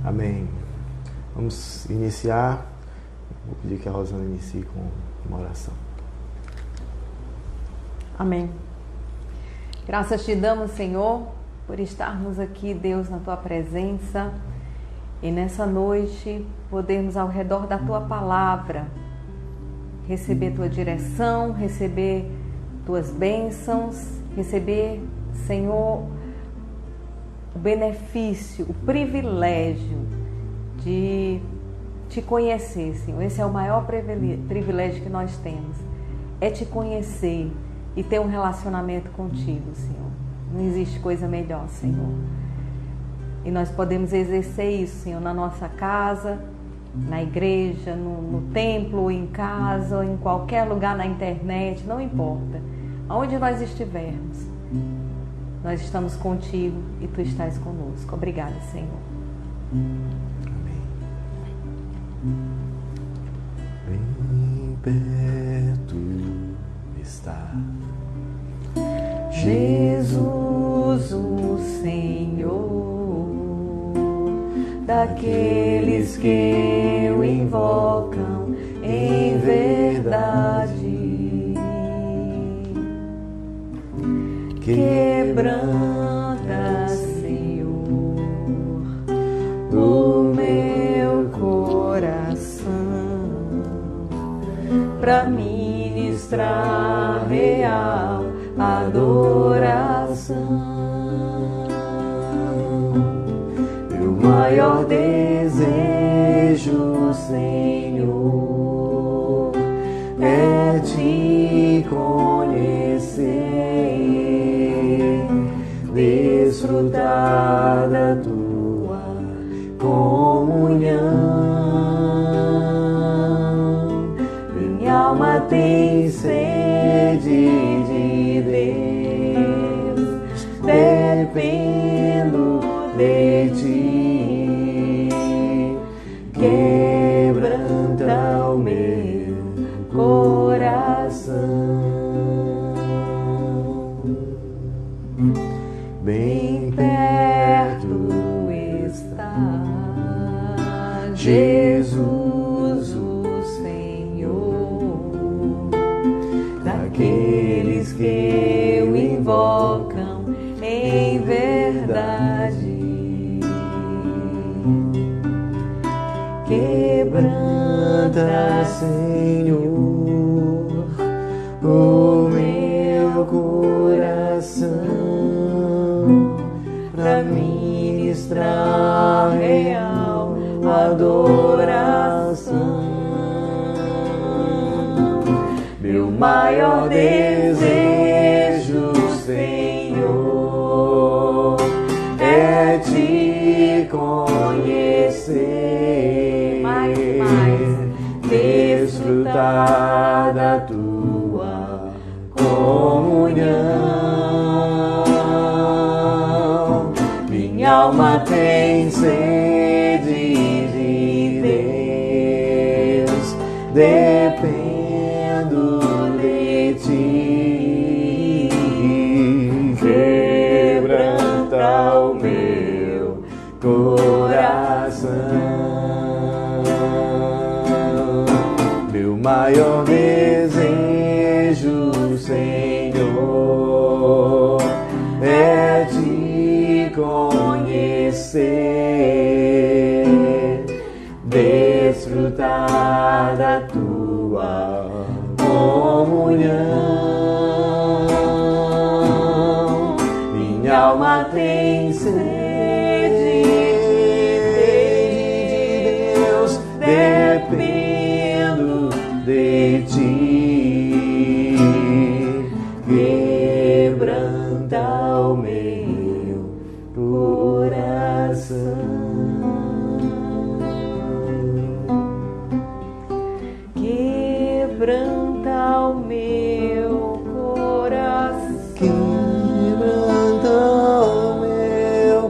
Amém. Vamos iniciar. Vou pedir que a Rosana inicie com uma oração. Amém. Graças te damos, Senhor, por estarmos aqui, Deus, na tua presença e nessa noite podermos ao redor da tua palavra receber tua direção, receber tuas bênçãos, receber, Senhor, o benefício, o privilégio de te conhecer, Senhor. Esse é o maior privilégio que nós temos, é te conhecer e ter um relacionamento contigo, Senhor. Não existe coisa melhor, Senhor. E nós podemos exercer isso, Senhor, na nossa casa, na igreja, no templo, em casa, ou em qualquer lugar na internet, não importa. Aonde nós estivermos, nós estamos contigo e tu estás conosco. Obrigada, Senhor. Amém. Bem perto está Jesus, o Senhor, daqueles que o invocam em verdade. Quebranta, Senhor, o meu coração, para ministrar real adoração. Meu maior desejo, Senhor, é te conhecer, desfrutar da tua comunhão. Minha alma tem sede de Deus, dependo de ti. Quebranta o meu coração. Bem perto está Jesus, o Senhor, daqueles que o invocam em verdade. Quebranta, Senhor, o meu coração, para ministrar real adoração. Meu maior desejo, Senhor, é te conhecer, desfrutar da tua comunhão. Minha alma tem sede de Deus, dependo de ti. Quebranta o meu coração. Meu maior desejo, Senhor, é te conhecer, desfrutar da tua comunhão. Minha alma tem sede de Deus, dependo de ti. Quebranta o meu coração. Quebranta o meu coração. Quebranta o meu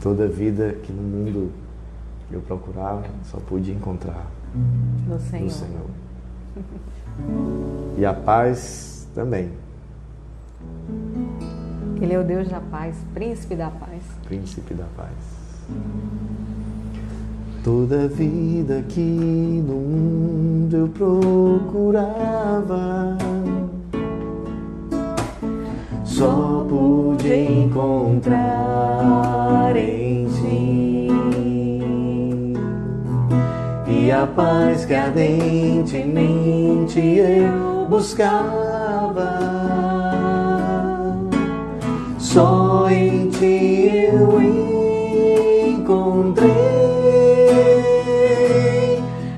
toda vida que no mundo eu procurava, só pude encontrar no Senhor. No Senhor. E a paz também. Ele é o Deus da paz, príncipe da paz. Príncipe da paz. Toda vida que no mundo eu procurava, só pude encontrar em ti. E a paz que ardentemente eu buscava, só em ti eu encontrei.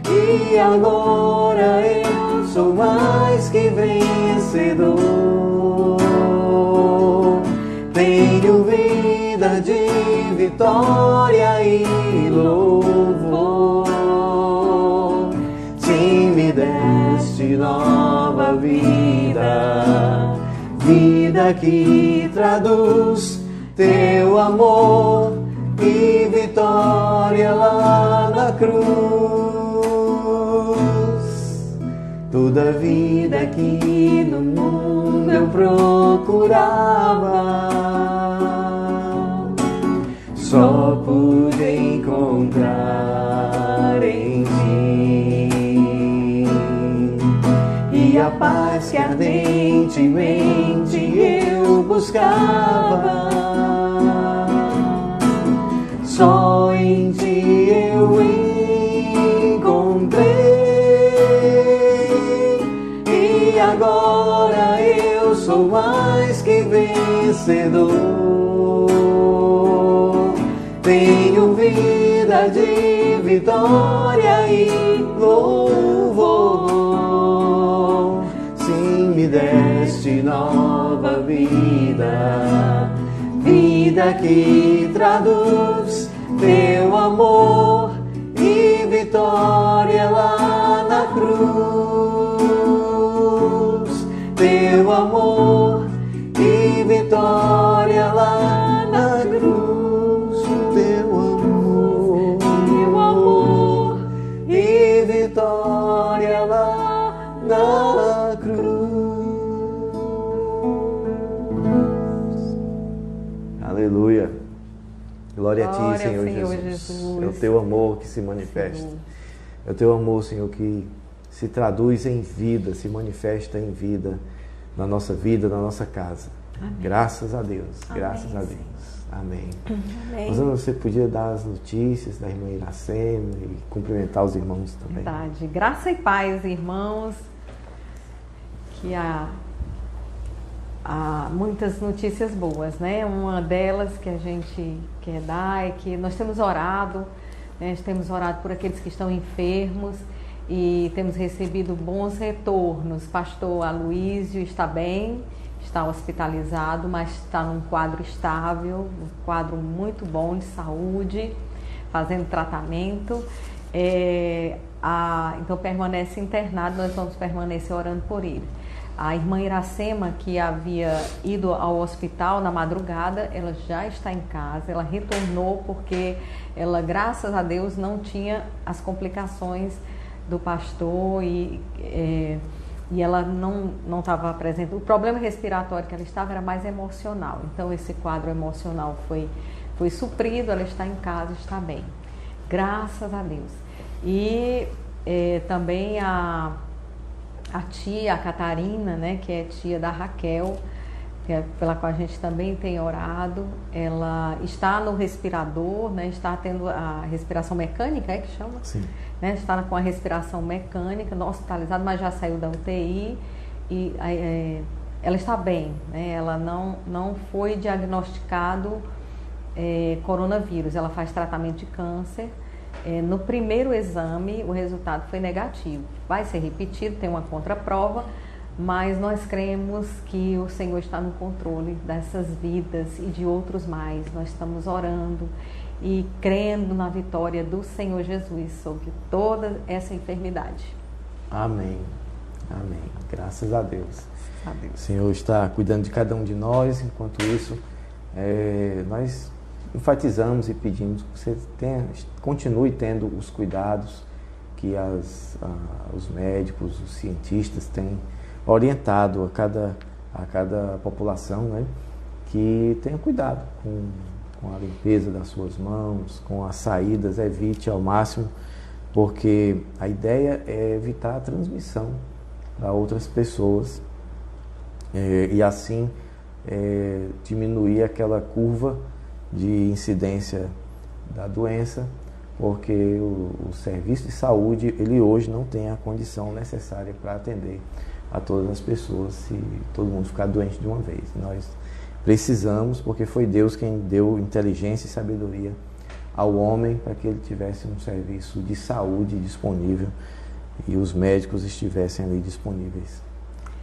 E agora eu sou mais que vencedor. Tenho vida de vitória e louvor. Sim, me deste nova vida, vida que traduz teu amor e vitória lá na cruz. Toda vida que no mundo eu procurava, só pude encontrar em ti. E a paz que ardentemente eu buscava, só em ti eu encontrei. E agora eu sou mais que vencedor. Tenho vida de vitória e louvor. Sim, me deste nova vida, vida que traduz teu amor e vitória lá na cruz. Teu amor e vitória lá na cruz. Teu amor e vitória lá na cruz. Aleluia. Glória a Ti, Senhor Jesus. É o Teu amor que se manifesta. Senhor. É o Teu amor, Senhor, que se traduz em vida, se manifesta em vida, na nossa vida, na nossa casa. Amém. Graças a Deus. Amém, graças a Deus. Amém. Amém. Rosana, você podia dar as notícias da irmã Iracema e cumprimentar os irmãos também. Verdade. Graça e paz, irmãos. Que há muitas notícias boas, né? Uma delas que a gente quer dar é que nós temos orado, né? Nós temos orado por aqueles que estão enfermos e temos recebido bons retornos. Pastor Aloísio está bem, está hospitalizado, mas está num quadro estável, um quadro muito bom de saúde, fazendo tratamento. Então permanece internado, nós vamos permanecer orando por ele. A irmã Iracema, que havia ido ao hospital na madrugada, ela já está em casa, ela retornou porque ela, graças a Deus, não tinha as complicações do pastor e ela não estava presente. O problema respiratório que ela estava era mais emocional, então esse quadro emocional foi suprido, ela está em casa, está bem, graças a Deus. E também a tia, a Catarina, né, que é tia da Raquel, pela qual a gente também tem orado, ela está no respirador, né, está tendo a respiração mecânica, é que chama? Sim. Né, está com a respiração mecânica, hospitalizada, mas já saiu da UTI e ela está bem, né, ela não foi diagnosticado coronavírus, ela faz tratamento de câncer. No primeiro exame, o resultado foi negativo. Vai ser repetido, tem uma contraprova, mas nós cremos que o Senhor está no controle dessas vidas e de outros mais. Nós estamos orando e crendo na vitória do Senhor Jesus sobre toda essa enfermidade. Amém. Amém. Graças a Deus. O Senhor está cuidando de cada um de nós. Enquanto isso, nós enfatizamos e pedimos que você continue tendo os cuidados que os médicos, os cientistas têm orientado a cada população, né? Que tenha cuidado com a limpeza das suas mãos, com as saídas, evite ao máximo, porque a ideia é evitar a transmissão a outras pessoas e assim diminuir aquela curva de incidência da doença, porque o serviço de saúde, ele hoje não tem a condição necessária para atender a todas as pessoas se todo mundo ficar doente de uma vez. Nós precisamos, porque foi Deus quem deu inteligência e sabedoria ao homem para que ele tivesse um serviço de saúde disponível e os médicos estivessem ali disponíveis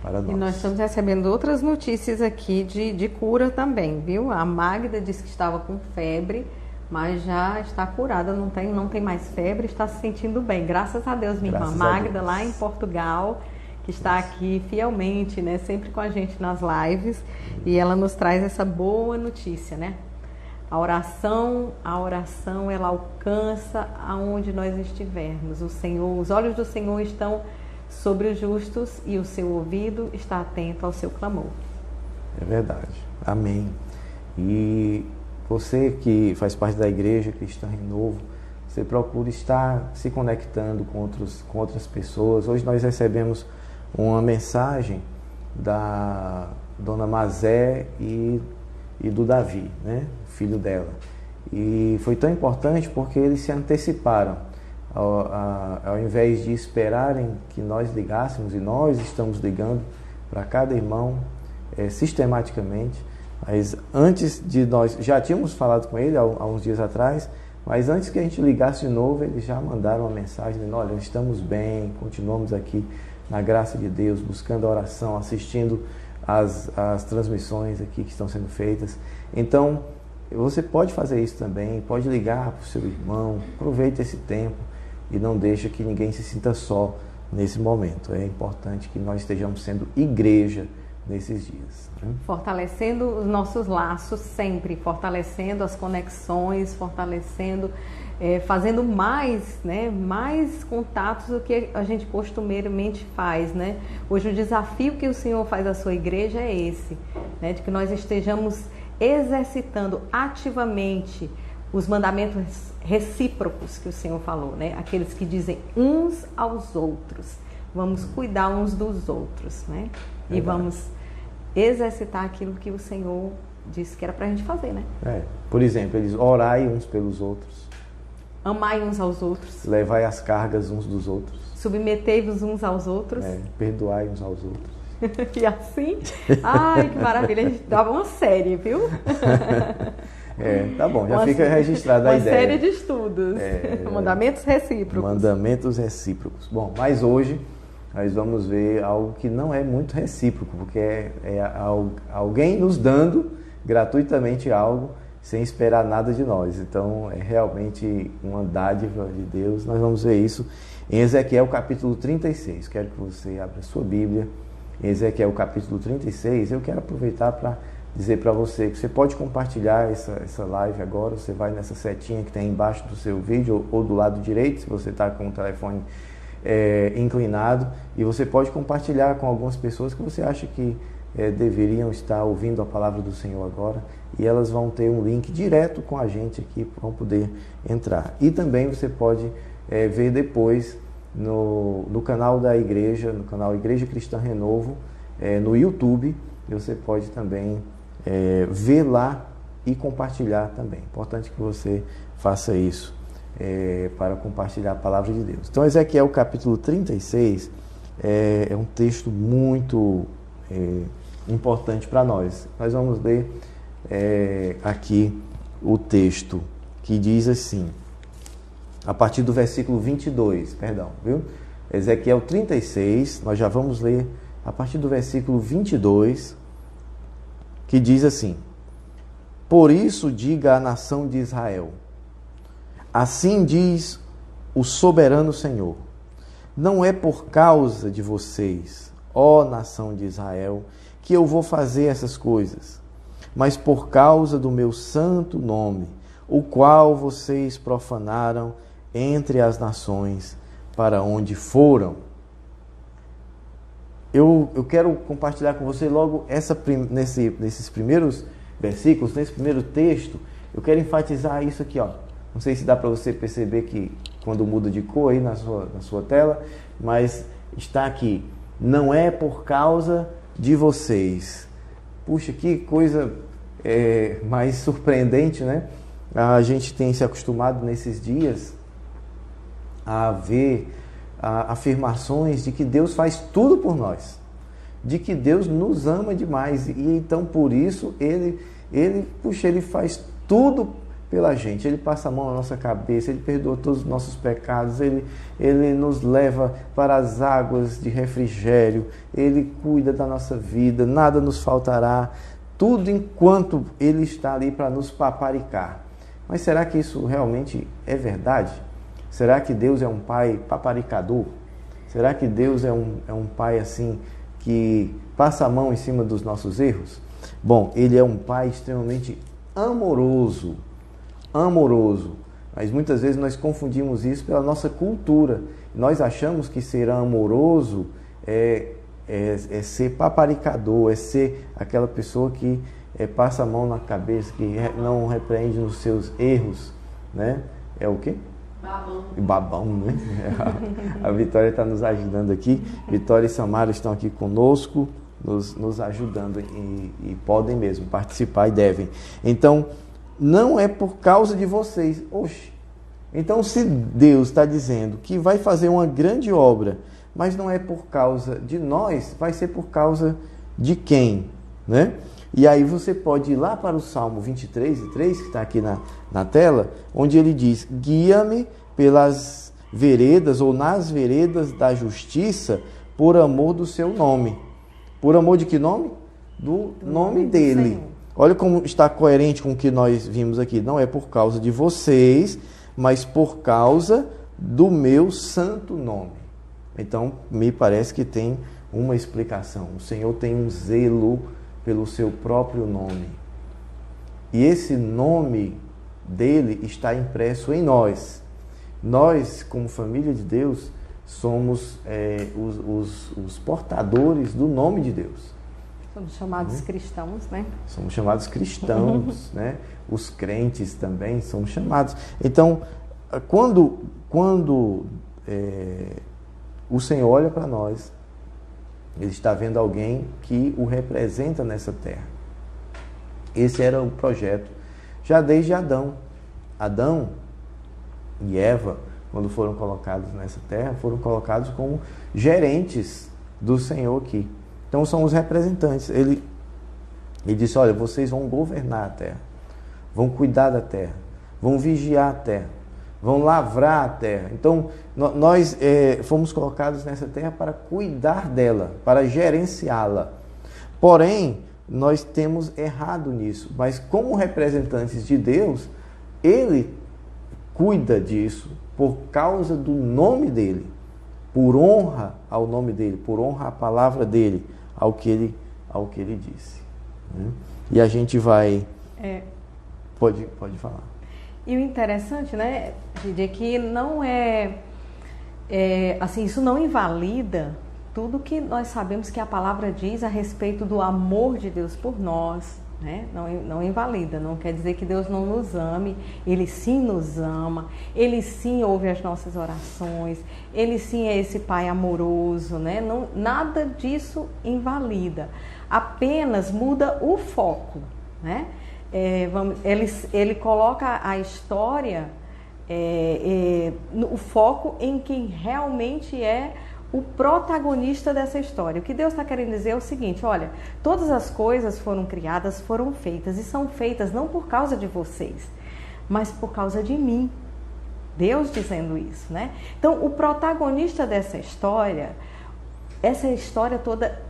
para nós. E nós estamos recebendo outras notícias aqui de cura também, viu? A Magda disse que estava com febre, mas já está curada, não tem mais febre, está se sentindo bem. Graças a Deus, minha irmã Magda, lá em Portugal, que está aqui fielmente, né, sempre com a gente nas lives, e ela nos traz essa boa notícia, né? A oração, ela alcança aonde nós estivermos. Os olhos do Senhor estão sobre os justos e o seu ouvido está atento ao seu clamor. É verdade. Amém. E você que faz parte da Igreja Cristã Renovo, você procura estar se conectando com outras pessoas. Hoje nós recebemos uma mensagem da dona Mazé e do Davi, né, filho dela. E foi tão importante porque eles se anteciparam. Ao invés de esperarem que nós ligássemos, e nós estamos ligando para cada irmão sistematicamente, mas antes de nós, já tínhamos falado com ele há uns dias atrás, mas antes que a gente ligasse de novo, eles já mandaram uma mensagem dizendo: olha, estamos bem, continuamos aqui na graça de Deus, buscando a oração, assistindo as transmissões aqui que estão sendo feitas. Então, você pode fazer isso também, pode ligar para o seu irmão, aproveite esse tempo e não deixe que ninguém se sinta só nesse momento. É importante que nós estejamos sendo igreja nesses dias, né? Fortalecendo os nossos laços sempre, fortalecendo as conexões, fortalecendo, fazendo mais, né, mais contatos do que a gente costumeiramente faz, né? Hoje o desafio que o Senhor faz à sua igreja é esse, né, de que nós estejamos exercitando ativamente os mandamentos recíprocos que o Senhor falou, né? Aqueles que dizem uns aos outros. Vamos cuidar uns dos outros, né? E vamos exercitar aquilo que o Senhor disse que era pra gente fazer, né? Por exemplo, eles orai uns pelos outros. Amai uns aos outros. Levai as cargas uns dos outros. Submetei-vos uns aos outros. Perdoai uns aos outros. E assim, ai, que maravilha, a gente dava uma série, viu? Tá bom, já fica registrada a ideia. Uma série de estudos, mandamentos recíprocos. Mandamentos recíprocos. Bom, mas hoje nós vamos ver algo que não é muito recíproco, porque é alguém nos dando gratuitamente algo sem esperar nada de nós. Então, é realmente uma dádiva de Deus. Nós vamos ver isso em Ezequiel capítulo 36. Quero que você abra a sua Bíblia. Em Ezequiel capítulo 36, eu quero aproveitar para dizer para você que você pode compartilhar essa live agora. Você vai nessa setinha que tem embaixo do seu vídeo ou do lado direito, se você está com o telefone inclinado, e você pode compartilhar com algumas pessoas que você acha que deveriam estar ouvindo a palavra do Senhor agora, e elas vão ter um link direto com a gente aqui, vão poder entrar. E também você pode ver depois no canal da igreja, no canal Igreja Cristã Renovo, no YouTube, e você pode também ver lá e compartilhar também. Importante que você faça isso para compartilhar a palavra de Deus. Então, Ezequiel capítulo 36 é um texto muito importante para nós. Nós vamos ler aqui o texto que diz assim, a partir do versículo 22, viu? Ezequiel 36, nós já vamos ler a partir do versículo 22, que diz assim: por isso diga à nação de Israel, assim diz o soberano Senhor, não é por causa de vocês, ó nação de Israel, que eu vou fazer essas coisas, mas por causa do meu santo nome, o qual vocês profanaram entre as nações para onde foram. Eu quero compartilhar com você logo nesses primeiros versículos, nesse primeiro texto, eu quero enfatizar isso aqui, ó. Não sei se dá para você perceber que quando muda de cor aí na sua tela, mas está aqui. Não é por causa de vocês. Puxa, que coisa mais surpreendente, né? A gente tem se acostumado nesses dias a ver afirmações de que Deus faz tudo por nós, de que Deus nos ama demais, e então por isso ele faz tudo pela gente. Ele passa a mão na nossa cabeça, Ele perdoa todos os nossos pecados, Ele nos leva para as águas de refrigério, Ele cuida da nossa vida, nada nos faltará, tudo enquanto Ele está ali para nos paparicar. Mas será que isso realmente é verdade? Será que Deus é um pai paparicador? Será que Deus é um pai assim que passa a mão em cima dos nossos erros? Bom, Ele é um pai extremamente amoroso, mas muitas vezes nós confundimos isso pela nossa cultura. Nós achamos que ser amoroso é ser paparicador, é ser aquela pessoa que passa a mão na cabeça, que não repreende nos seus erros, né? É o quê? Babão, né? A Vitória está nos ajudando aqui. Vitória e Samara estão aqui conosco, nos ajudando e podem mesmo participar e devem. Então, não é por causa de vocês. Oxe, então se Deus está dizendo que vai fazer uma grande obra, mas não é por causa de nós, vai ser por causa de quem, né? E aí você pode ir lá para o Salmo 23:3, que está aqui na tela, onde ele diz: guia-me pelas veredas ou nas veredas da justiça por amor do seu nome. Por amor de que nome? Do nome dele. Olha como está coerente com o que nós vimos aqui. Não é por causa de vocês, mas por causa do meu santo nome. Então, me parece que tem uma explicação. O Senhor tem um zelo pelo seu próprio nome. E esse nome dele está impresso em nós. Nós, como família de Deus, somos os portadores do nome de Deus. Somos chamados cristãos, né? Somos chamados cristãos, né? Os crentes também somos chamados. Então, quando o Senhor olha para nós, Ele está vendo alguém que o representa nessa terra. Esse era o projeto já desde Adão. Adão e Eva, quando foram colocados nessa terra, foram colocados como gerentes do Senhor aqui. Então são os representantes. Ele disse: olha, vocês vão governar a terra, vão cuidar da terra, vão vigiar a terra, vão lavrar a terra. Então nós fomos colocados nessa terra para cuidar dela, para gerenciá-la. Porém, nós temos errado nisso. Mas como representantes de Deus, Ele cuida disso por causa do nome dEle, por honra ao nome dEle, por honra à palavra dEle, ao que ele disse. Né? E a gente vai... Pode falar. E o interessante, né, Gide, é que não assim, isso não invalida tudo que nós sabemos que a palavra diz a respeito do amor de Deus por nós, né? Não invalida, não quer dizer que Deus não nos ame. Ele sim nos ama, Ele sim ouve as nossas orações, Ele sim é esse Pai amoroso, né? Não, nada disso invalida, apenas muda o foco, né? Ele coloca a história, o foco em quem realmente é o protagonista dessa história. O que Deus está querendo dizer é o seguinte: olha, todas as coisas foram criadas, foram feitas, e são feitas não por causa de vocês, mas por causa de mim. Deus dizendo isso, né? Então, o protagonista dessa história, essa história toda,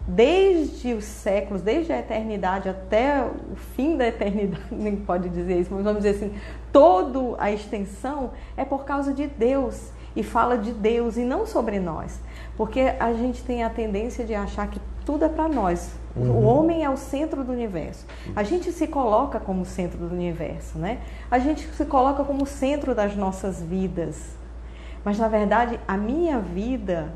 desde os séculos, desde a eternidade até o fim da eternidade, nem pode dizer isso, mas vamos dizer assim, toda a extensão é por causa de Deus, e fala de Deus e não sobre nós, porque a gente tem a tendência de achar que Tudo é para nós. O homem é o centro do universo. A gente se coloca como centro do universo, né? A gente se coloca como centro das nossas vidas. Mas, na verdade, a minha vida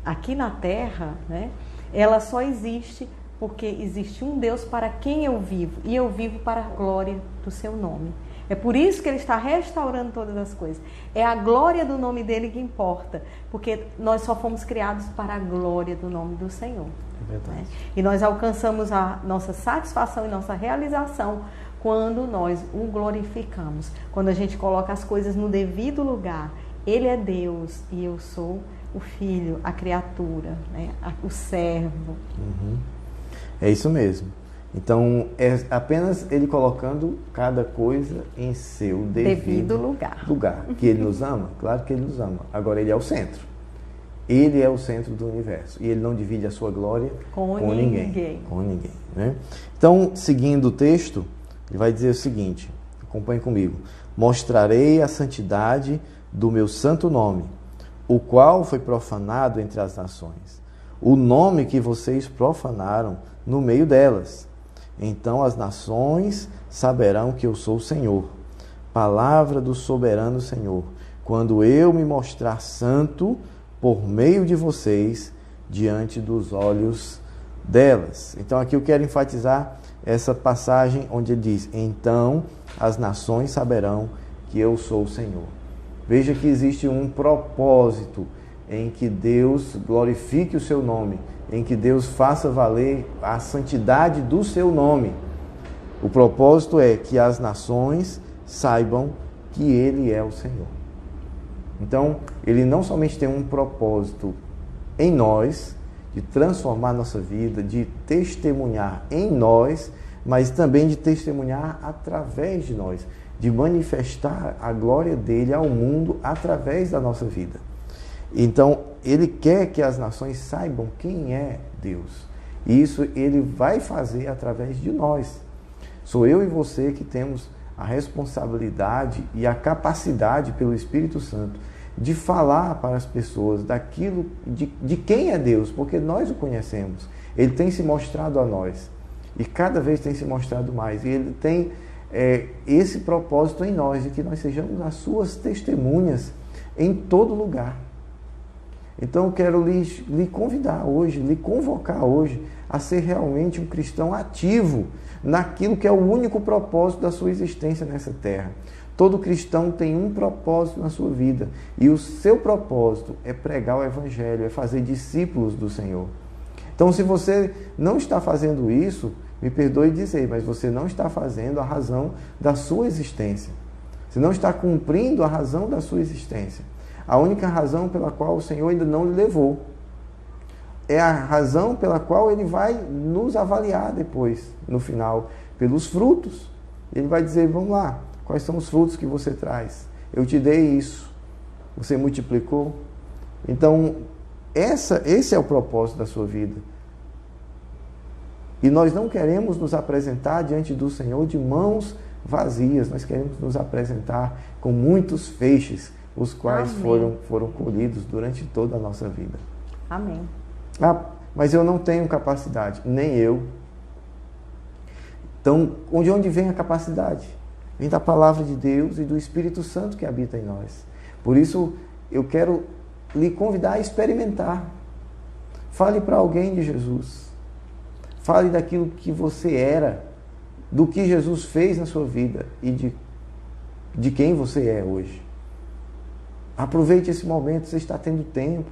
aqui na Terra, né, ela só existe porque existe um Deus para quem eu vivo. E eu vivo para a glória do seu nome. É por isso que Ele está restaurando todas as coisas. É a glória do nome dEle que importa. Porque nós só fomos criados para a glória do nome do Senhor. É verdade. Né? E nós alcançamos a nossa satisfação e nossa realização quando nós o glorificamos. Quando a gente coloca as coisas no devido lugar. Ele é Deus e eu sou o filho, a criatura, né? O servo. É isso mesmo. Então, é apenas Ele colocando cada coisa em seu devido lugar. Que Ele nos ama? Claro que Ele nos ama. Agora, Ele é o centro. Ele é o centro do universo. E Ele não divide a sua glória com ninguém. Com ninguém. Né? Então, seguindo o texto, Ele vai dizer o seguinte, acompanhe comigo. Mostrarei a santidade do meu santo nome, o qual foi profanado entre as nações. O nome que vocês profanaram no meio delas. Então as nações saberão que eu sou o Senhor. Palavra do soberano Senhor. Quando eu me mostrar santo por meio de vocês diante dos olhos delas. Então aqui eu quero enfatizar essa passagem onde ele diz: então as nações saberão que eu sou o Senhor. Veja que existe um propósito em que Deus glorifique o seu nome, em que Deus faça valer a santidade do seu nome. O propósito é que as nações saibam que Ele é o Senhor. Então, Ele não somente tem um propósito em nós, de transformar nossa vida, de testemunhar em nós, mas também de testemunhar através de nós, de manifestar a glória dEle ao mundo através da nossa vida. Então, Ele quer que as nações saibam quem é Deus. E isso Ele vai fazer através de nós. Sou eu e você que temos a responsabilidade e a capacidade pelo Espírito Santo de falar para as pessoas daquilo, de quem é Deus, porque nós o conhecemos. Ele tem se mostrado a nós. E cada vez tem se mostrado mais. E Ele tem esse propósito em nós, de que nós sejamos as suas testemunhas em todo lugar. Então eu quero lhe convidar hoje, lhe convocar hoje a ser realmente um cristão ativo naquilo que é o único propósito da sua existência nessa terra. Todo cristão tem um propósito na sua vida e o seu propósito é pregar o Evangelho, é fazer discípulos do Senhor. Então, se você não está fazendo isso, me perdoe dizer, mas você não está fazendo a razão da sua existência. Você não está cumprindo a razão da sua existência. A única razão pela qual o Senhor ainda não lhe levou. É a razão pela qual Ele vai nos avaliar depois, no final, pelos frutos. Ele vai dizer, vamos lá, quais são os frutos que você traz? Eu te dei isso. Você multiplicou? Então, esse é o propósito da sua vida. E nós não queremos nos apresentar diante do Senhor de mãos vazias. Nós queremos nos apresentar com muitos feixes, os quais foram colhidos durante toda a nossa vida. Amém. Ah, mas eu não tenho capacidade, nem eu. Então, de onde vem a capacidade? Vem da palavra de Deus e do Espírito Santo que habita em nós. Por isso, eu quero lhe convidar a experimentar. Fale para alguém de Jesus. Fale daquilo que você era, do que Jesus fez na sua vida e de quem você é hoje. Aproveite esse momento, você está tendo tempo,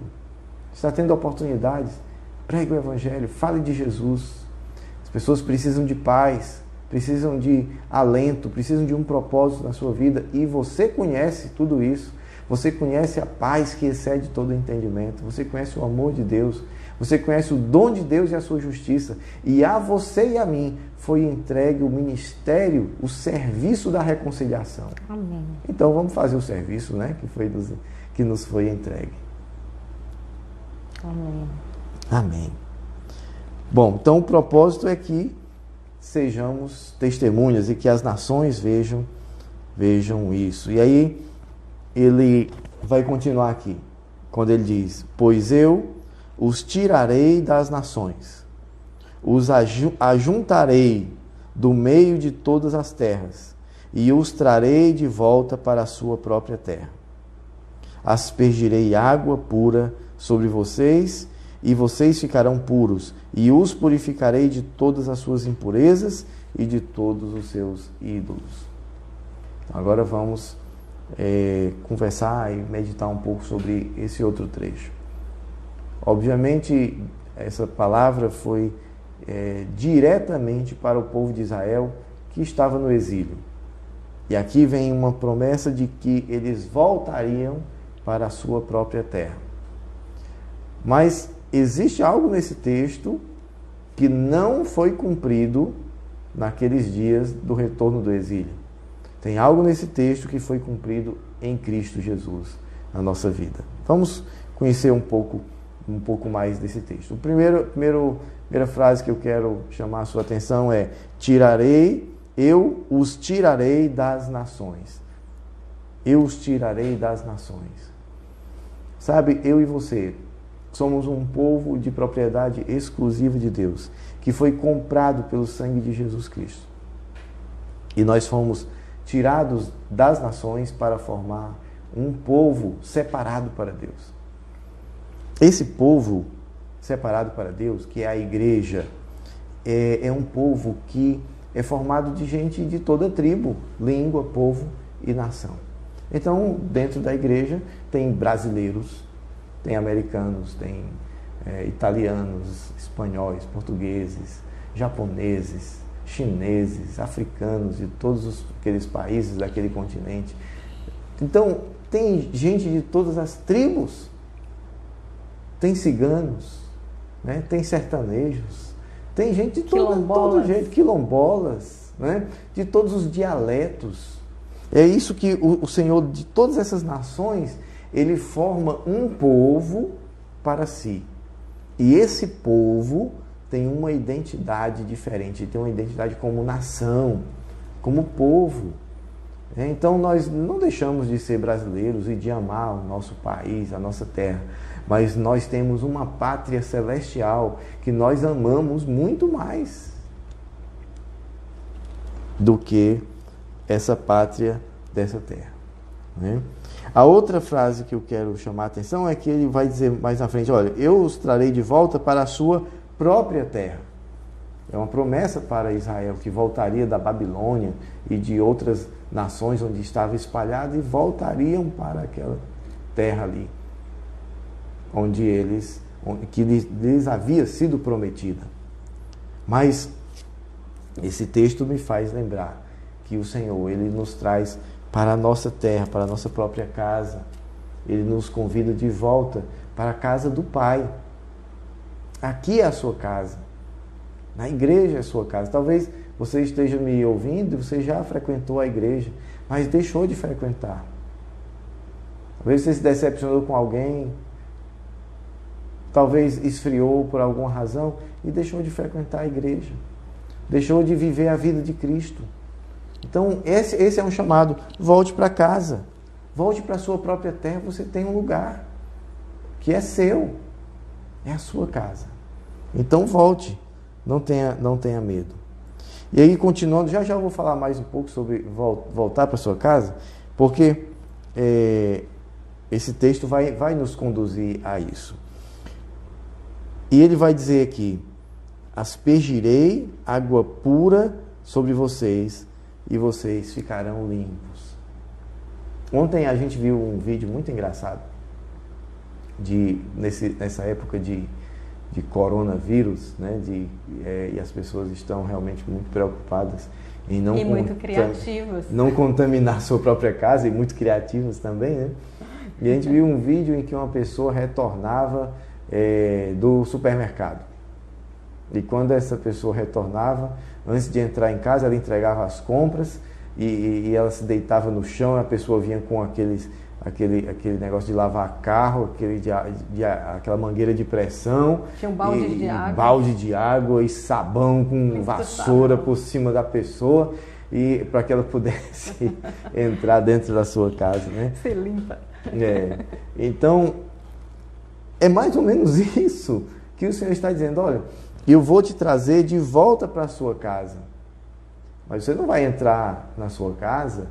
está tendo oportunidades. Pregue o Evangelho, fale de Jesus. As pessoas precisam de paz, precisam de alento, precisam de um propósito na sua vida e você conhece tudo isso. Você conhece a paz que excede todo entendimento, você conhece o amor de Deus, você conhece o dom de Deus e a sua justiça. E a você e a mim foi entregue o ministério, o serviço da reconciliação. Amém. Então vamos fazer o serviço, né, que nos foi entregue. Amém. Amém. Bom, então o propósito é que sejamos testemunhas e que as nações vejam isso. E aí ele vai continuar aqui, quando ele diz, pois eu os tirarei das nações, os ajuntarei do meio de todas as terras, e os trarei de volta para a sua própria terra. Aspergirei água pura sobre vocês, e vocês ficarão puros, e os purificarei de todas as suas impurezas e de todos os seus ídolos. Agora vamos conversar e meditar um pouco sobre esse outro trecho. Obviamente, essa palavra foi diretamente para o povo de Israel que estava no exílio. E aqui vem uma promessa de que eles voltariam para a sua própria terra. Mas existe algo nesse texto que não foi cumprido naqueles dias do retorno do exílio. Tem algo nesse texto que foi cumprido em Cristo Jesus na nossa vida. Vamos conhecer um pouco mais desse texto. A primeira frase que eu quero chamar a sua atenção é: eu os tirarei das nações. Eu os tirarei das nações. Sabe, eu e você somos um povo de propriedade exclusiva de Deus, que foi comprado pelo sangue de Jesus Cristo. E nós fomos tirados das nações para formar um povo separado para Deus. Esse povo separado para Deus, que é a igreja, é um povo que é formado de gente de toda tribo, língua, povo e nação. Então, dentro da igreja tem brasileiros, tem americanos, tem italianos, espanhóis, portugueses, japoneses, chineses, africanos, de todos aqueles países daquele continente. Então, tem gente de todas as tribos, tem ciganos, né? Tem sertanejos, tem gente de todo jeito, quilombolas, né? De todos os dialetos. É isso que o Senhor, de todas essas nações, Ele forma um povo para si. E esse povo tem uma identidade diferente, tem uma identidade como nação, como povo. Então nós não deixamos de ser brasileiros e de amar o nosso país, a nossa terra, mas nós temos uma pátria celestial que nós amamos muito mais do que essa pátria dessa terra, né? A outra frase que eu quero chamar a atenção é que ele vai dizer mais na frente: olha, eu os trarei de volta para a sua própria terra. É uma promessa para Israel, que voltaria da Babilônia e de outras nações onde estava espalhado e voltariam para aquela terra ali, que lhes havia sido prometida. Mas esse texto me faz lembrar que o Senhor, Ele nos traz para a nossa terra, para a nossa própria casa. Ele nos convida de volta para a casa do Pai. Aqui é a sua casa. Na igreja é a sua casa. Talvez você esteja me ouvindo e você já frequentou a igreja, mas deixou de frequentar. Talvez você se decepcionou com alguém, talvez esfriou por alguma razão e deixou de frequentar a igreja. Deixou de viver a vida de Cristo. Então, esse é um chamado. Volte para casa. Volte para a sua própria terra. Você tem um lugar que é seu. É a sua casa. Então, volte. Não tenha medo. E aí, continuando, já vou falar mais um pouco sobre voltar para a sua casa, porque esse texto vai nos conduzir a isso. E ele vai dizer aqui: aspergirei água pura sobre vocês, e vocês ficarão limpos. Ontem a gente viu um vídeo muito engraçado nessa época de coronavírus, né? E as pessoas estão realmente muito preocupadas em não contaminar sua própria casa, e muito criativas também, né? E a gente viu um vídeo em que uma pessoa retornava do supermercado. E quando essa pessoa retornava, antes de entrar em casa, ela entregava as compras e ela se deitava no chão, e a pessoa vinha com aquele negócio de lavar carro, aquela mangueira de pressão. Tinha um balde de água. Balde de água e sabão com muito vassoura sabão por cima da pessoa, e para que ela pudesse entrar dentro da sua casa, né? Ser limpa. Então, é mais ou menos isso que o Senhor está dizendo. Olha, eu vou te trazer de volta para a sua casa. Mas você não vai entrar na sua casa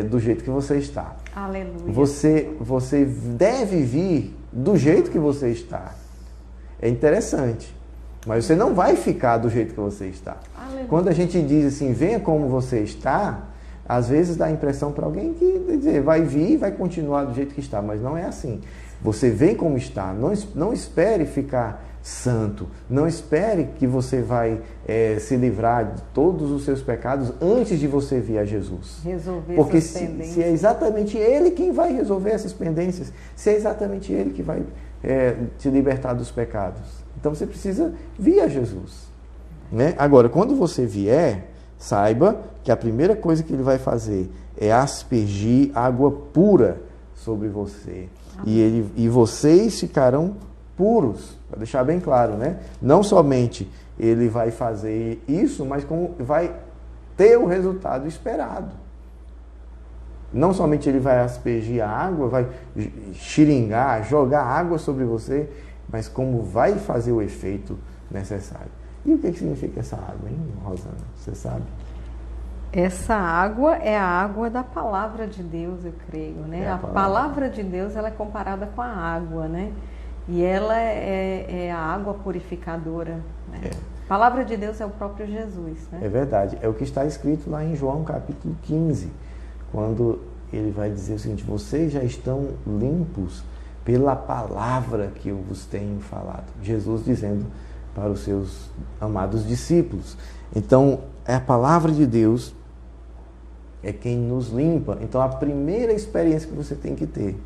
do jeito que você está. Aleluia. Você deve vir do jeito que você está. É interessante. Mas você não vai ficar do jeito que você está. Aleluia. Quando a gente diz assim, venha como você está, às vezes dá a impressão para alguém que dizer, vai vir e vai continuar do jeito que está. Mas não é assim. Você vem como está. Não espere ficar santo. Não espere que você vai se livrar de todos os seus pecados antes de você vir a Jesus. Resolver porque essas pendências. Se é exatamente Ele quem vai resolver essas pendências, se é exatamente Ele que vai te libertar dos pecados, então você precisa vir a Jesus. Né? Agora, quando você vier, saiba que a primeira coisa que Ele vai fazer é aspergir água pura sobre você. E vocês ficarão puros, para deixar bem claro, né? Não somente Ele vai fazer isso, mas como vai ter o resultado esperado. Não somente Ele vai aspergir a água, vai xiringar, jogar água sobre você, mas como vai fazer o efeito necessário. E o que significa essa água, hein, Rosana? Você sabe? Essa água é a água da palavra de Deus, eu creio, né? A palavra de Deus, ela é comparada com a água, né? E ela é a água purificadora, né? A palavra de Deus é o próprio Jesus, né? É verdade. É o que está escrito lá em João capítulo 15, quando ele vai dizer o seguinte: vocês já estão limpos pela palavra que eu vos tenho falado. Jesus dizendo para os seus amados discípulos. Então, é a palavra de Deus é quem nos limpa. Então, a primeira experiência que você tem que ter,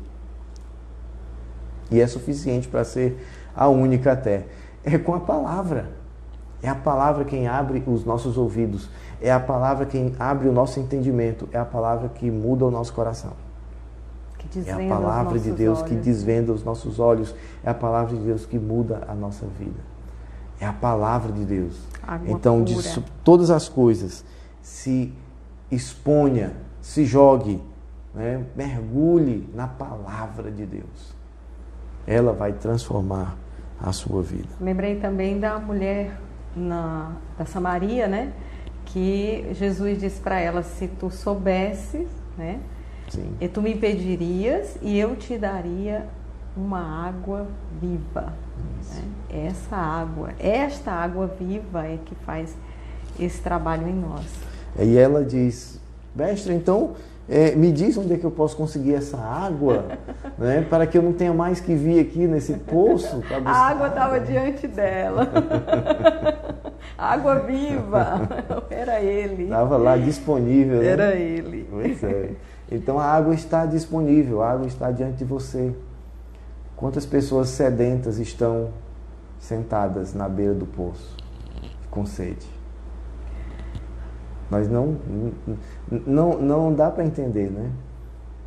e é suficiente para ser a única até, é com a palavra. É a palavra quem abre os nossos ouvidos. É a palavra quem abre o nosso entendimento. É a palavra que muda o nosso coração. É a palavra de Deus que desvenda os nossos olhos. É a palavra de Deus que muda a nossa vida. É a palavra de Deus. Então, de todas as coisas, se exponha, se jogue, né? Mergulhe na palavra de Deus. Ela vai transformar a sua vida. Lembrei também da mulher da Samaria, né? Que Jesus disse para ela: se tu soubesses, né? Sim. E tu me pedirias e eu te daria uma água viva. Né? Esta água viva é que faz esse trabalho em nós. E ela diz: mestre, então me diz onde é que eu posso conseguir essa água, né, para que eu não tenha mais que vir aqui nesse poço. A água estava diante dela. Água viva. Era Ele. Estava lá disponível. Né? Era Ele. Pois é. Então a água está disponível, a água está diante de você. Quantas pessoas sedentas estão sentadas na beira do poço, com sede? Mas não dá para entender, né?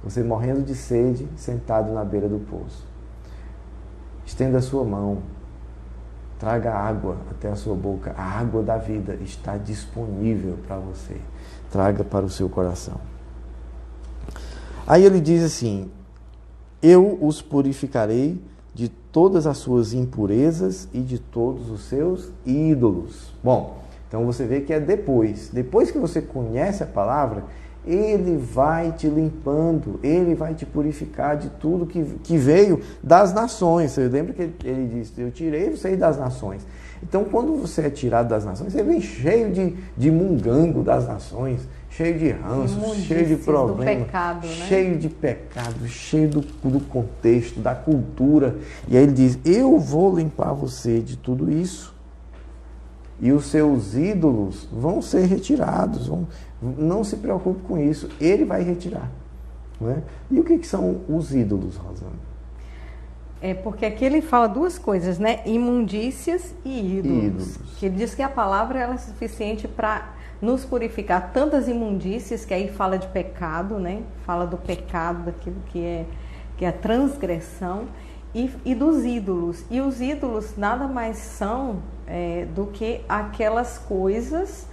Você morrendo de sede, sentado na beira do poço. Estenda a sua mão, traga água até a sua boca. A água da vida está disponível para você. Traga para o seu coração. Aí ele diz assim: eu os purificarei de todas as suas impurezas e de todos os seus ídolos. Bom, então você vê que é depois que você conhece a palavra, Ele vai te limpando, Ele vai te purificar de tudo que veio das nações. Você lembra que Ele disse: eu tirei vocês das nações. Então, quando você é tirado das nações, você vem cheio de mungango das nações, cheio de ranços, cheio de problemas, pecado, né? Cheio de pecado, cheio do contexto, da cultura. E aí Ele diz: eu vou limpar você de tudo isso. E os seus ídolos vão ser retirados. Não se preocupe com isso. Ele vai retirar. Não é? E o que são os ídolos, Rosana? É porque aqui ele fala duas coisas, né? Imundícias e ídolos. Que ele diz que a palavra ela é suficiente para nos purificar tantas imundícias, que aí fala de pecado, né? Fala do pecado, daquilo que é a transgressão. E dos ídolos. E os ídolos nada mais são do que aquelas coisas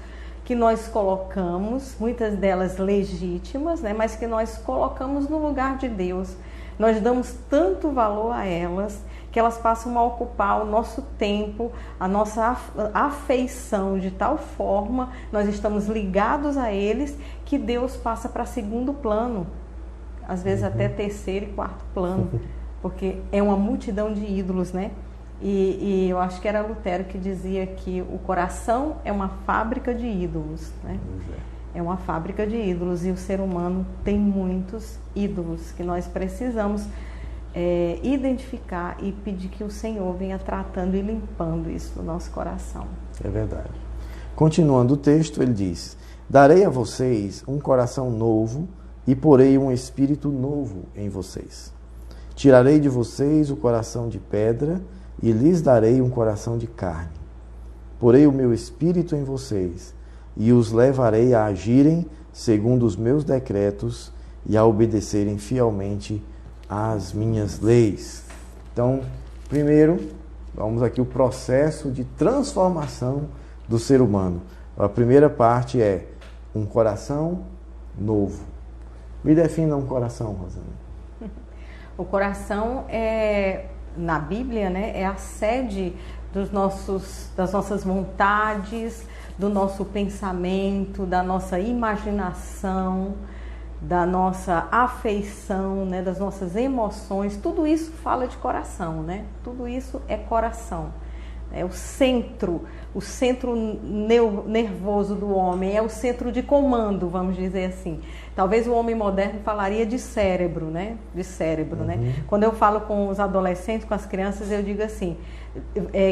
que nós colocamos, muitas delas legítimas, né, mas que nós colocamos no lugar de Deus. Nós damos tanto valor a elas que elas passam a ocupar o nosso tempo, a nossa afeição de tal forma, nós estamos ligados a eles, que Deus passa para segundo plano, às vezes até terceiro e quarto plano, porque é uma multidão de ídolos, né? E eu acho que era Lutero que dizia que o coração é uma fábrica de ídolos, né? É uma fábrica de ídolos, e o ser humano tem muitos ídolos que nós precisamos identificar e pedir que o Senhor venha tratando e limpando isso do nosso coração. É verdade. Continuando o texto, ele diz: darei a vocês um coração novo e porei um espírito novo em vocês. Tirarei de vocês o coração de pedra e lhes darei um coração de carne. Porei o meu espírito em vocês e os levarei a agirem segundo os meus decretos e a obedecerem fielmente às minhas leis. Então, primeiro, vamos aqui o processo de transformação do ser humano. A primeira parte é um coração novo. Me defina um coração, Rosana. O coração na Bíblia, né, é a sede das nossas vontades, do nosso pensamento, da nossa imaginação, da nossa afeição, né, das nossas emoções. Tudo isso fala de coração, né? Tudo isso é coração. É o centro nervoso do homem, é o centro de comando, vamos dizer assim. Talvez o homem moderno falaria de cérebro, né? De cérebro, né? Quando eu falo com os adolescentes, com as crianças, eu digo assim,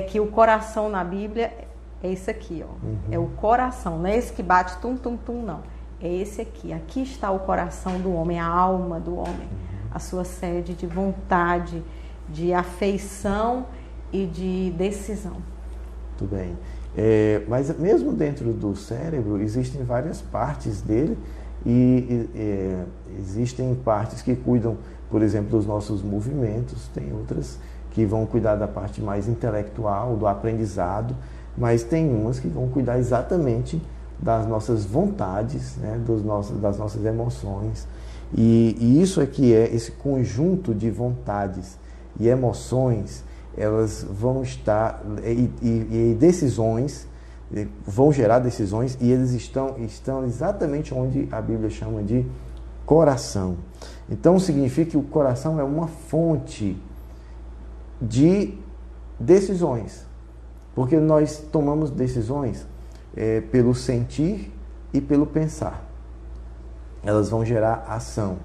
que o coração na Bíblia é esse aqui, ó. É o coração, não é esse que bate tum, tum, tum, não. É esse aqui. Aqui está o coração do homem, a alma do homem, a sua sede de vontade, de afeição e de decisão. Muito bem. Mas mesmo dentro do cérebro existem várias partes dele e existem partes que cuidam, por exemplo, dos nossos movimentos, tem outras que vão cuidar da parte mais intelectual, do aprendizado, mas tem umas que vão cuidar exatamente das nossas vontades, né, das nossas emoções. E isso é que é esse conjunto de vontades e emoções, elas vão estar, e decisões, vão gerar decisões, e eles estão exatamente onde a Bíblia chama de coração. Então significa que o coração é uma fonte de decisões, porque nós tomamos decisões pelo sentir e pelo pensar. Elas vão gerar ação.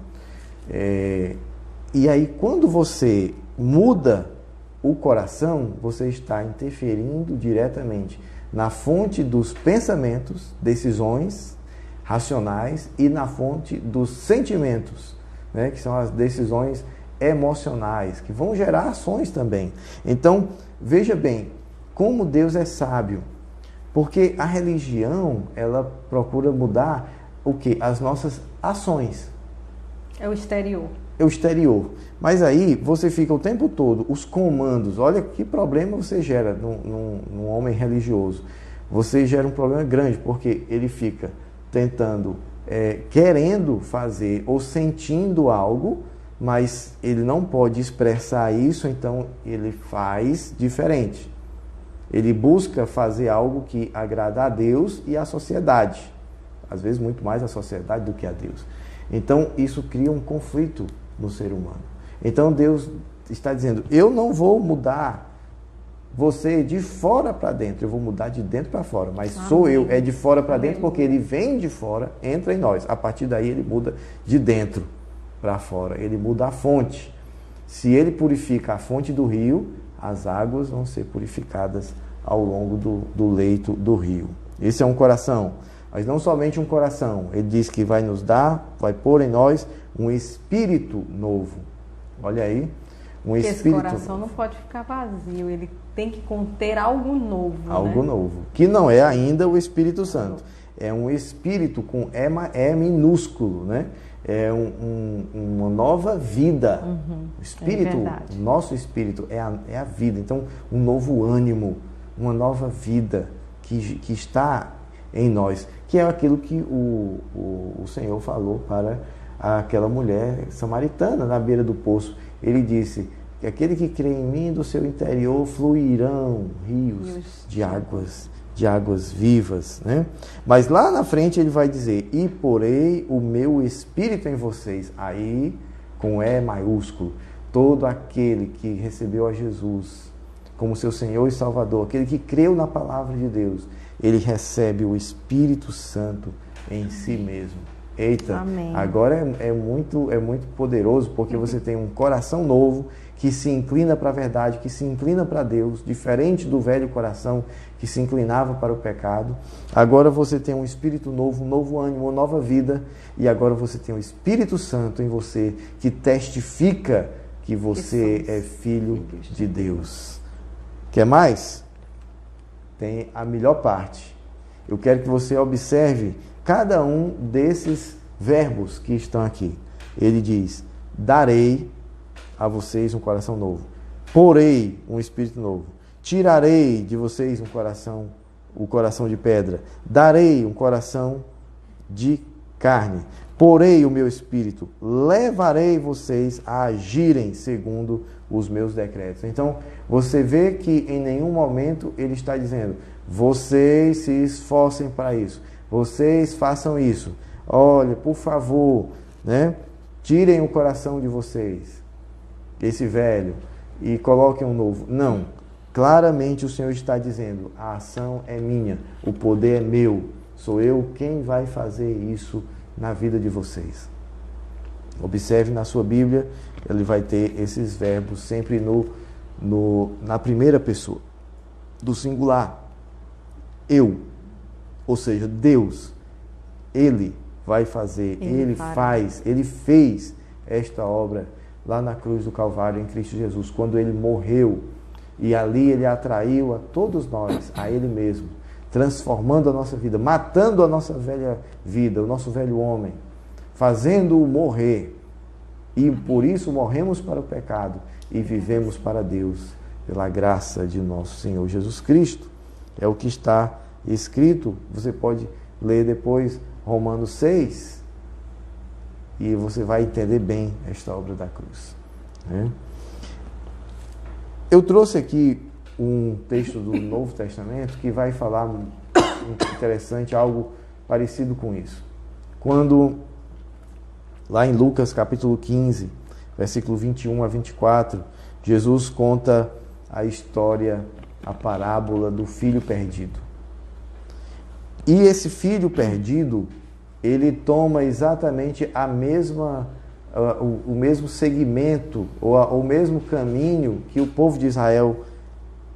E aí, quando você muda o coração, você está interferindo diretamente na fonte dos pensamentos, decisões racionais, e na fonte dos sentimentos, né, que são as decisões emocionais, que vão gerar ações também. Então, veja bem, como Deus é sábio, porque a religião, ela procura mudar o quê? As nossas ações. É o exterior. É o exterior. Mas aí você fica o tempo todo, os comandos, olha que problema você gera num homem religioso. Você gera um problema grande, porque ele fica tentando, querendo fazer ou sentindo algo, mas ele não pode expressar isso, então ele faz diferente. Ele busca fazer algo que agrada a Deus e à sociedade. Às vezes muito mais a sociedade do que a Deus. Então isso cria um conflito no ser humano. Então Deus está dizendo, eu não vou mudar você de fora para dentro, eu vou mudar de dentro para fora, mas sou eu, é de fora para dentro, porque ele vem de fora, entra em nós. A partir daí ele muda de dentro para fora, ele muda a fonte. Se ele purifica a fonte do rio, as águas vão ser purificadas ao longo do leito do rio. Esse é um coração, mas não somente um coração. Ele diz que vai nos dar, vai pôr em nós um espírito novo. Olha aí, um espírito. Esse coração não pode ficar vazio, ele tem que conter algo novo. Algo novo, que não é ainda o Espírito Santo. É um espírito com E minúsculo, né? É uma nova vida. O espírito, nosso espírito é a vida. Então, um novo ânimo, uma nova vida que está em nós, que é aquilo que o Senhor falou para aquela mulher samaritana na beira do poço. Ele disse, que aquele que crê em mim, do seu interior fluirão rios de águas vivas, né? Mas lá na frente ele vai dizer, e porei o meu Espírito em vocês. Aí, com E maiúsculo, todo aquele que recebeu a Jesus como seu Senhor e Salvador, aquele que creu na palavra de Deus, ele recebe o Espírito Santo em si mesmo. Eita, amém. Agora é muito poderoso, porque você tem um coração novo que se inclina para a verdade, que se inclina para Deus, diferente do velho coração que se inclinava para o pecado. Agora você tem um espírito novo, um novo ânimo, uma nova vida, e agora você tem o Espírito Santo em você que testifica que você é filho de Deus. Quer mais? Tem a melhor parte. Eu quero que você observe cada um desses verbos que estão aqui. Ele diz, darei a vocês um coração novo. Porei um espírito novo. Tirarei de vocês o coração de pedra. Darei um coração de carne. Porei o meu espírito. Levarei vocês a agirem segundo os meus decretos. Então, você vê que em nenhum momento ele está dizendo, vocês se esforcem para isso. Vocês façam isso. Olha, por favor, né? Tirem o coração de vocês, esse velho, e coloquem um novo. Não. Claramente o Senhor está dizendo, a ação é minha, o poder é meu. Sou eu quem vai fazer isso na vida de vocês. Observe na sua Bíblia, ele vai ter esses verbos sempre na primeira pessoa, do singular. Eu, ou seja, Deus, Ele vai fazer, Ele fez esta obra lá na cruz do Calvário em Cristo Jesus, quando Ele morreu, e ali Ele atraiu a todos nós, a Ele mesmo, transformando a nossa vida, matando a nossa velha vida, o nosso velho homem, fazendo-o morrer, e por isso morremos para o pecado e vivemos para Deus, pela graça de nosso Senhor Jesus Cristo. É o que está escrito, você pode ler depois Romanos 6, e você vai entender bem esta obra da cruz, né? Eu trouxe aqui um texto do Novo Testamento que vai falar interessante, algo parecido com isso. Quando, lá em Lucas capítulo 15, versículo 21 a 24, Jesus conta a história, a parábola do filho perdido. E esse filho perdido, ele toma exatamente o mesmo segmento, ou o mesmo caminho que o povo de Israel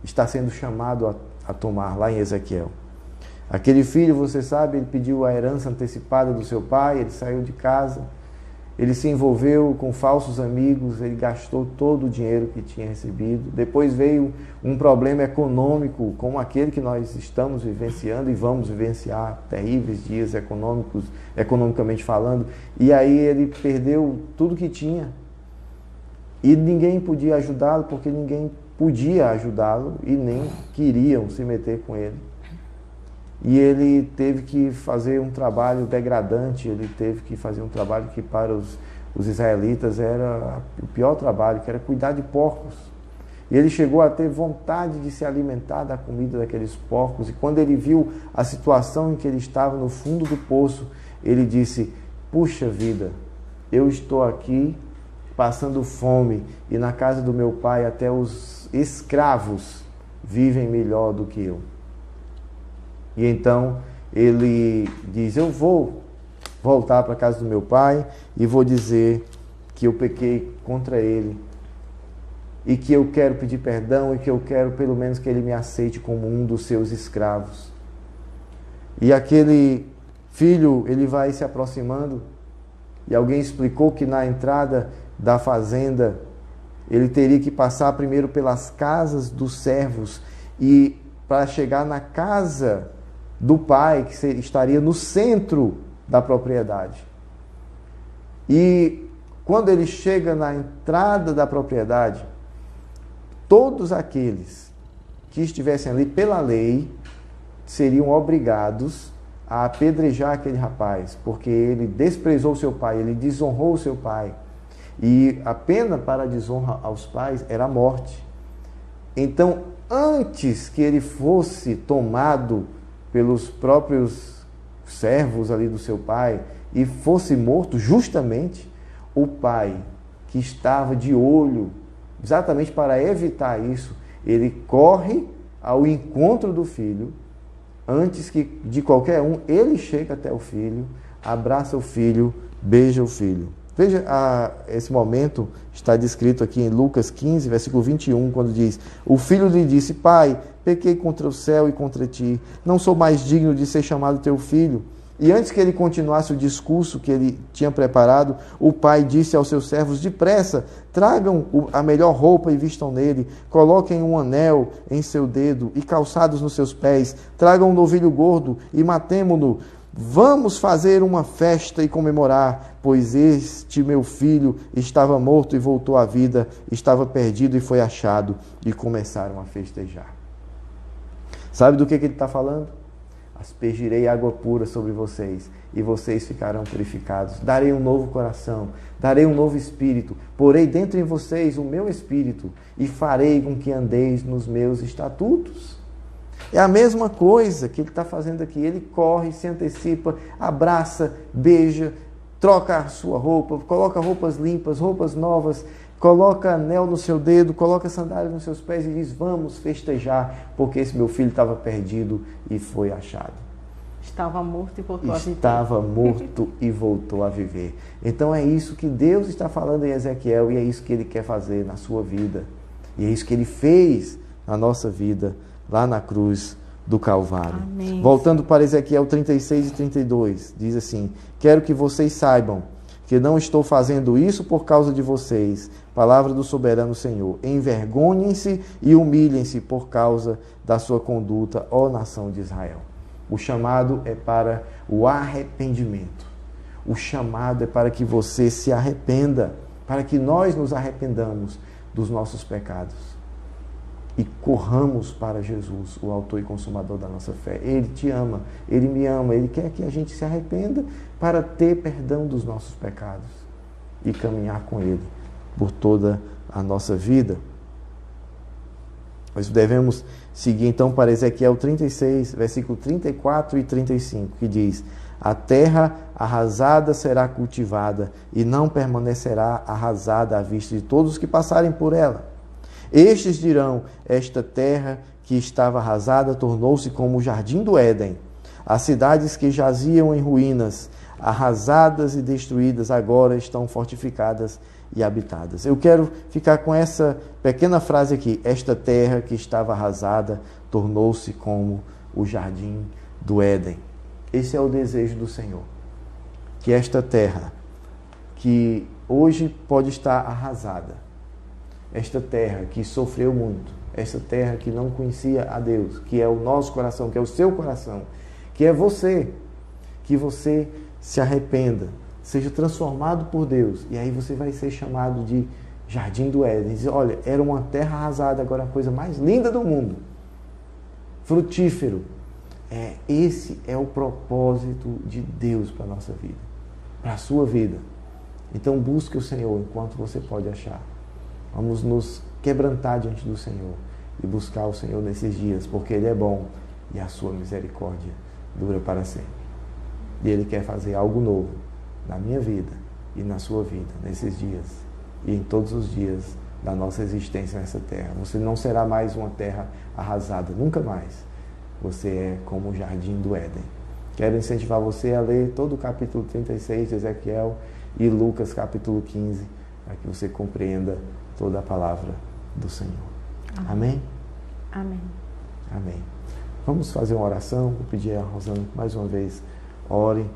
está sendo chamado a tomar, lá em Ezequiel. Aquele filho, você sabe, ele pediu a herança antecipada do seu pai, ele saiu de casa, ele se envolveu com falsos amigos, ele gastou todo o dinheiro que tinha recebido. Depois veio um problema econômico, como aquele que nós estamos vivenciando e vamos vivenciar, terríveis dias economicamente falando. E aí ele perdeu tudo que tinha. E ninguém podia ajudá-lo, porque ninguém podia ajudá-lo e nem queriam se meter com ele. E ele teve que fazer um trabalho degradante, ele teve que fazer um trabalho que para os israelitas era o pior trabalho, que era cuidar de porcos. E ele chegou a ter vontade de se alimentar da comida daqueles porcos, e quando ele viu a situação em que ele estava no fundo do poço, ele disse, puxa vida, eu estou aqui passando fome, e na casa do meu pai até os escravos vivem melhor do que eu. E então ele diz, eu vou voltar para a casa do meu pai e vou dizer que eu pequei contra ele e que eu quero pedir perdão e que eu quero pelo menos que ele me aceite como um dos seus escravos. E aquele filho, ele vai se aproximando, e alguém explicou que na entrada da fazenda ele teria que passar primeiro pelas casas dos servos, e para chegar na casa do pai, que estaria no centro da propriedade. E quando ele chega na entrada da propriedade, todos aqueles que estivessem ali pela lei seriam obrigados a apedrejar aquele rapaz, porque ele desprezou seu pai, ele desonrou seu pai. E a pena para a desonra aos pais era a morte. Então, antes que ele fosse tomado pelos próprios servos ali do seu pai e fosse morto, justamente o pai, que estava de olho exatamente para evitar isso, ele corre ao encontro do filho. Antes que de qualquer um, ele chega até o filho, abraça o filho, beija o filho. Veja, esse momento está descrito aqui em Lucas 15, versículo 21, quando diz: o filho lhe disse: pai, pequei contra o céu e contra ti, não sou mais digno de ser chamado teu filho. E antes que ele continuasse o discurso que ele tinha preparado, o pai disse aos seus servos: depressa, tragam a melhor roupa e vistam nele, coloquem um anel em seu dedo e calçados nos seus pés, tragam um novilho gordo e matemo-no. Vamos fazer uma festa e comemorar, pois este meu filho estava morto e voltou à vida, estava perdido e foi achado. E começaram a festejar. Sabe do que ele está falando? Aspergirei água pura sobre vocês, e vocês ficarão purificados. Darei um novo coração, darei um novo espírito, porei dentro em vocês o meu espírito, e farei com que andeis nos meus estatutos. É a mesma coisa que ele está fazendo aqui. Ele corre, se antecipa, abraça, beija, troca a sua roupa, coloca roupas limpas, roupas novas, coloca anel no seu dedo, coloca sandália nos seus pés e diz: vamos festejar, porque esse meu filho estava perdido e foi achado. Estava morto e voltou a viver. Estava morto e voltou a viver. Então é isso que Deus está falando em Ezequiel, e é isso que Ele quer fazer na sua vida. E é isso que Ele fez na nossa vida, lá na cruz do Calvário. Amém. Voltando para Ezequiel 36 e 32, diz assim: quero que vocês saibam que não estou fazendo isso por causa de vocês. Palavra do soberano Senhor. Envergonhem-se e humilhem-se por causa da sua conduta, ó nação de Israel. O chamado é para o arrependimento. O chamado é para que você se arrependa, para que nós nos arrependamos dos nossos pecados e corramos para Jesus, o autor e consumador da nossa fé. Ele te ama, Ele me ama, Ele quer que a gente se arrependa para ter perdão dos nossos pecados e caminhar com Ele por toda a nossa vida. Nós devemos seguir então para Ezequiel 36, versículo 34 e 35, que diz: a terra arrasada será cultivada e não permanecerá arrasada à vista de todos os que passarem por ela. Estes dirão: esta terra que estava arrasada tornou-se como o jardim do Éden. As cidades que jaziam em ruínas, arrasadas e destruídas, agora estão fortificadas e habitadas. Eu quero ficar com essa pequena frase aqui: esta terra que estava arrasada tornou-se como o jardim do Éden. Esse é o desejo do Senhor, que esta terra, que hoje pode estar arrasada, esta terra que sofreu muito, esta terra que não conhecia a Deus, que é o nosso coração, que é o seu coração, que é você, que você se arrependa, seja transformado por Deus, e aí você vai ser chamado de Jardim do Éden. Diz: olha, era uma terra arrasada, agora a coisa mais linda do mundo, frutífero. Esse é o propósito de Deus para a nossa vida, para a sua vida. Então busque o Senhor enquanto você pode achar. Vamos nos quebrantar diante do Senhor e buscar o Senhor nesses dias, porque Ele é bom e a sua misericórdia dura para sempre. E Ele quer fazer algo novo na minha vida e na sua vida, nesses dias e em todos os dias da nossa existência nessa terra. Você não será mais uma terra arrasada, nunca mais. Você é como o jardim do Éden. Quero incentivar você a ler todo o capítulo 36 de Ezequiel e Lucas capítulo 15, para que você compreenda toda a palavra do Senhor. Amém? Amém. Amém. Vamos fazer uma oração. Vou pedir a Rosana mais uma vez, ore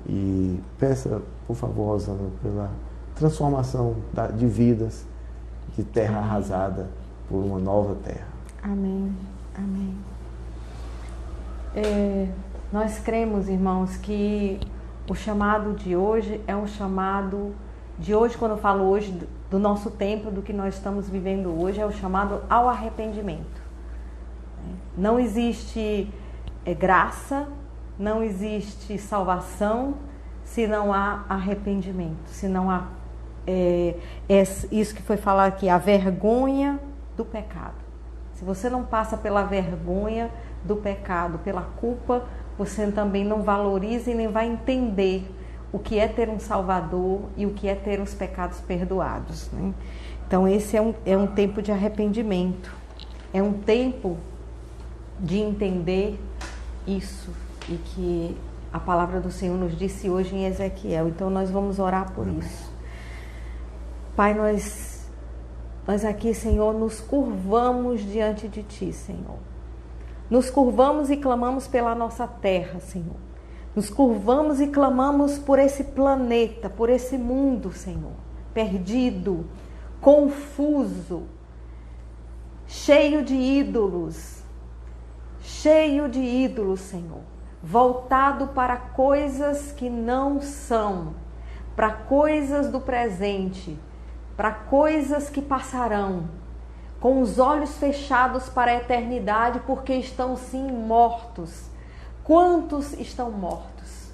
e peça, por favor, Rosana, pela transformação de vidas, de terra arrasada por uma nova terra. Amém. Amém. Nós cremos, irmãos, que o chamado de hoje é um chamado de hoje, quando eu falo hoje, do nosso tempo, do que nós estamos vivendo hoje, é o chamado ao arrependimento. Não existe graça, não existe salvação se não há arrependimento, se não há isso que foi falado aqui, a vergonha do pecado. Se você não passa pela vergonha do pecado, pela culpa, você também não valoriza e nem vai entender o que é ter um Salvador e o que é ter os pecados perdoados, né? Então esse é um tempo de arrependimento, é um tempo de entender isso e que a palavra do Senhor nos disse hoje em Ezequiel. Então nós vamos orar por isso. Pai, nós aqui, Senhor, nos curvamos diante de Ti, Senhor. Nos curvamos e clamamos pela nossa terra, Senhor. Nos curvamos e clamamos por esse planeta, por esse mundo, Senhor, perdido, confuso, cheio de ídolos, Senhor, voltado para coisas que não são, para coisas do presente, para coisas que passarão, com os olhos fechados para a eternidade, porque estão sim mortos. Quantos estão mortos?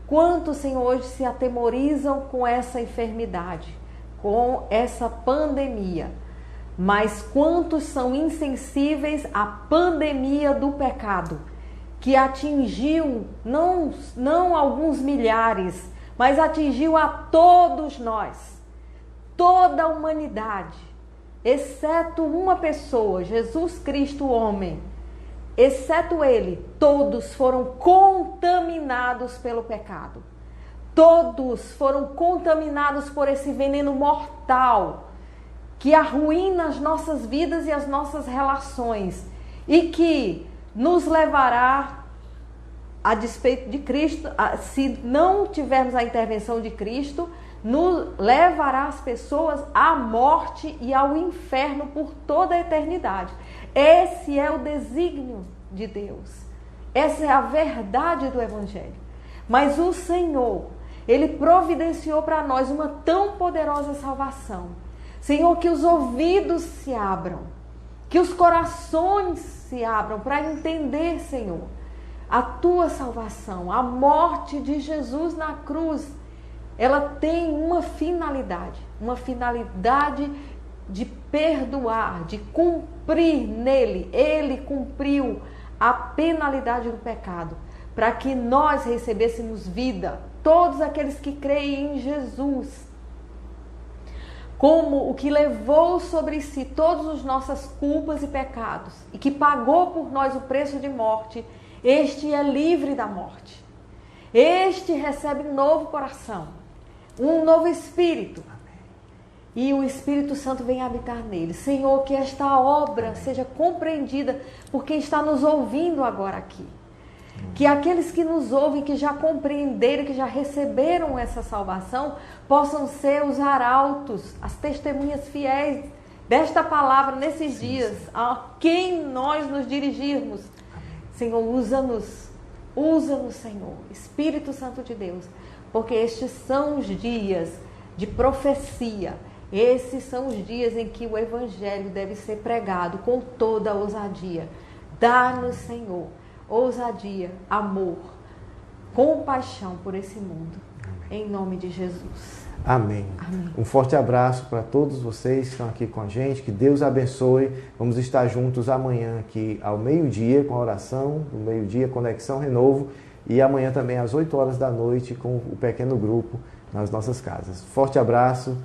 Quantos, Senhor, hoje se atemorizam com essa enfermidade, com essa pandemia? Mas quantos são insensíveis à pandemia do pecado, que atingiu não alguns milhares, mas atingiu a todos nós, toda a humanidade, exceto uma pessoa, Jesus Cristo, homem. Exceto ele, todos foram contaminados pelo pecado. Todos foram contaminados por esse veneno mortal que arruína as nossas vidas e as nossas relações e que nos levará, a despeito de Cristo, se não tivermos a intervenção de Cristo, nos levará as pessoas à morte e ao inferno por toda a eternidade. Esse é o desígnio de Deus. Essa é a verdade do Evangelho. Mas o Senhor, Ele providenciou para nós uma tão poderosa salvação. Senhor, que os ouvidos se abram, que os corações se abram para entender, Senhor, a Tua salvação, a morte de Jesus na cruz. Ela tem uma finalidade de perdoar, de cumprir nele. Ele cumpriu a penalidade do pecado, para que nós recebêssemos vida, todos aqueles que creem em Jesus, como o que levou sobre si todas as nossas culpas e pecados, e que pagou por nós o preço de morte. Este é livre da morte, este recebe um novo coração, um novo espírito. E o Espírito Santo vem habitar nele. Senhor, que esta obra seja compreendida por quem está nos ouvindo agora aqui. Que aqueles que nos ouvem, que já compreenderam, que já receberam essa salvação, possam ser os arautos, as testemunhas fiéis desta palavra nesses dias, a quem nós nos dirigirmos. Senhor, usa-nos, Senhor, Espírito Santo de Deus, porque estes são os dias de profecia. Esses são os dias em que o Evangelho deve ser pregado com toda a ousadia. Dá-nos, Senhor, ousadia, amor, compaixão por esse mundo. Amém. Em nome de Jesus. Amém. Amém. Um forte abraço para todos vocês que estão aqui com a gente. Que Deus abençoe. Vamos estar juntos amanhã aqui ao meio-dia com a oração, no meio-dia, Conexão Renovo. E amanhã também às 8 horas da noite com o pequeno grupo nas nossas casas. Forte abraço.